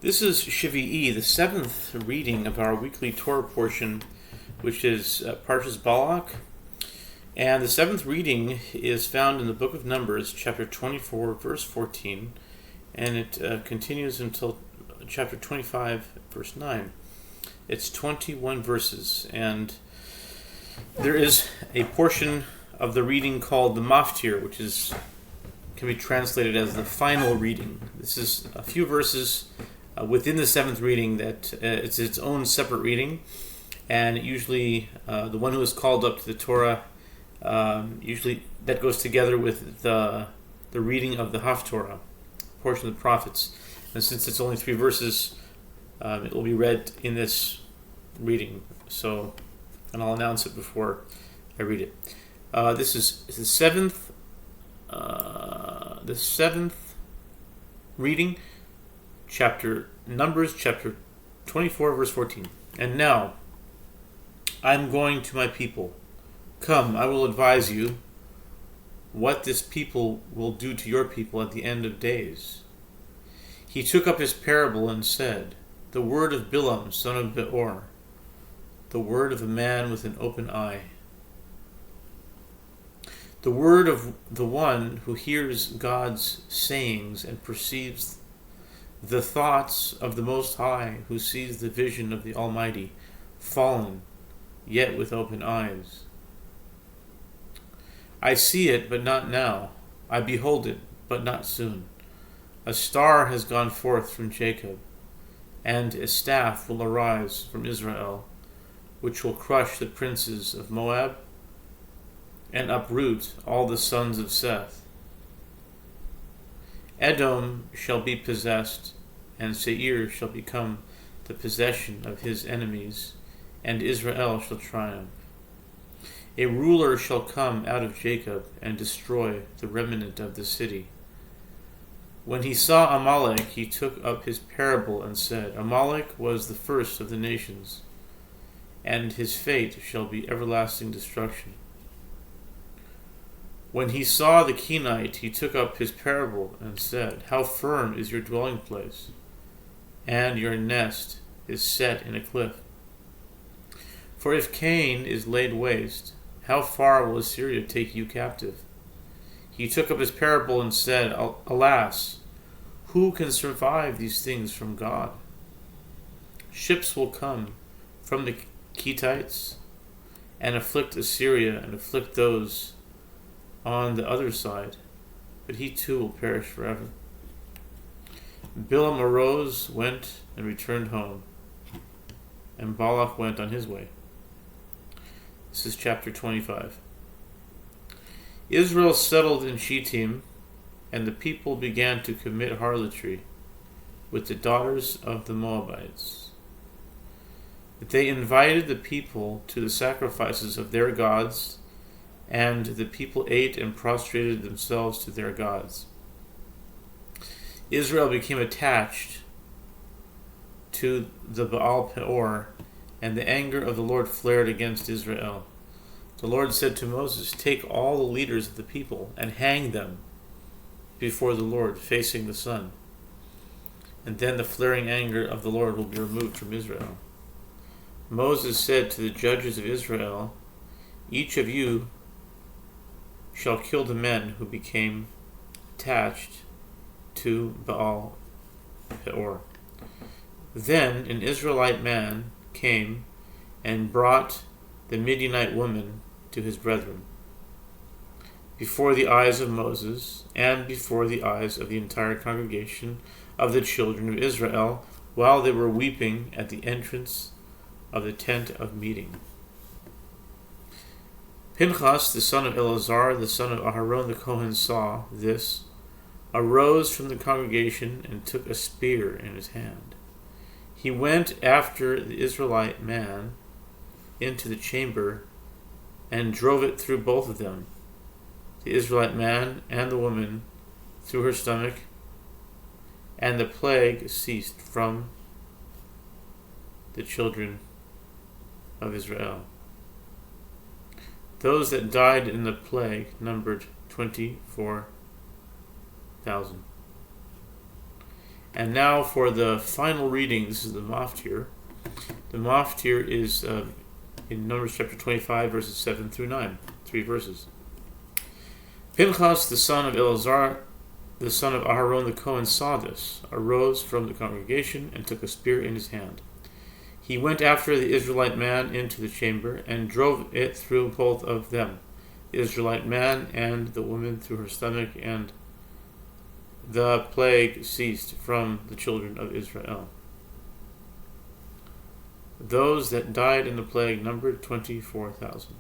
This is Shevii, the seventh reading of our weekly Torah portion, which is Parshas Balak. And the seventh reading is found in the book of Numbers, chapter 24, verse 14, and it continues until chapter 25, verse 9. It's 21 verses, and there is a portion of the reading called the Maftir, which can be translated as the final reading. This is a few verses within the seventh reading that it's its own separate reading, and usually the one who is called up to the Torah, usually that goes together with the reading of the Haftorah, portion of the prophets. And since it's only 3 verses, it will be read in this reading. And I'll announce it before I read it. This is the seventh reading. Numbers chapter 24, verse 14. And now, I am going to my people. Come, I will advise you what this people will do to your people at the end of days. He took up his parable and said, the word of Bilam, son of Beor, the word of a man with an open eye. The word of the one who hears God's sayings and perceives the thoughts of the Most High, who sees the vision of the Almighty, fallen, yet with open eyes. I see it, but not now. I behold it, but not soon. A star has gone forth from Jacob, and a staff will arise from Israel, which will crush the princes of Moab, and uproot all the sons of Seth. Edom shall be possessed, and Seir shall become the possession of his enemies, and Israel shall triumph. A ruler shall come out of Jacob and destroy the remnant of the city. When he saw Amalek, he took up his parable and said, Amalek was the first of the nations, and his fate shall be everlasting destruction. When he saw the Kenite, he took up his parable and said, how firm is your dwelling place, and your nest is set in a cliff. For if Cain is laid waste, how far will Assyria take you captive? He took up his parable and said, alas, who can survive these things from God? Ships will come from the Kitites and afflict Assyria and afflict those on the other side, but he too will perish forever. Bilam arose, went, and returned home, and Balak went on his way. This is chapter 25. Israel settled in Shittim, and the people began to commit harlotry with the daughters of the Moabites. They invited the people to the sacrifices of their gods, and the people ate and prostrated themselves to their gods. Israel became attached to the Baal Peor, and the anger of the Lord flared against Israel. The Lord said to Moses, take all the leaders of the people and hang them before the Lord, facing the sun. And then the flaring anger of the Lord will be removed from Israel. Moses said to the judges of Israel, each of you shall kill the men who became attached to Baal Peor. Then an Israelite man came and brought the Midianite woman to his brethren, before the eyes of Moses and before the eyes of the entire congregation of the children of Israel, while they were weeping at the entrance of the tent of meeting. Pinchas, the son of Eleazar, the son of Aharon the Kohen, saw this, arose from the congregation, and took a spear in his hand. He went after the Israelite man into the chamber and drove it through both of them, the Israelite man and the woman, through her stomach, and the plague ceased from the children of Israel. Those that died in the plague numbered 24,000. And now for the final reading. This is the Maftir. The Maftir is in Numbers chapter 25, verses 7 through 9. 3 verses. Pinchas, the son of Eleazar, the son of Aharon the Cohen, saw this, arose from the congregation, and took a spear in his hand. He went after the Israelite man into the chamber, and drove it through both of them, the Israelite man and the woman through her stomach, and the plague ceased from the children of Israel. Those that died in the plague numbered 24,000.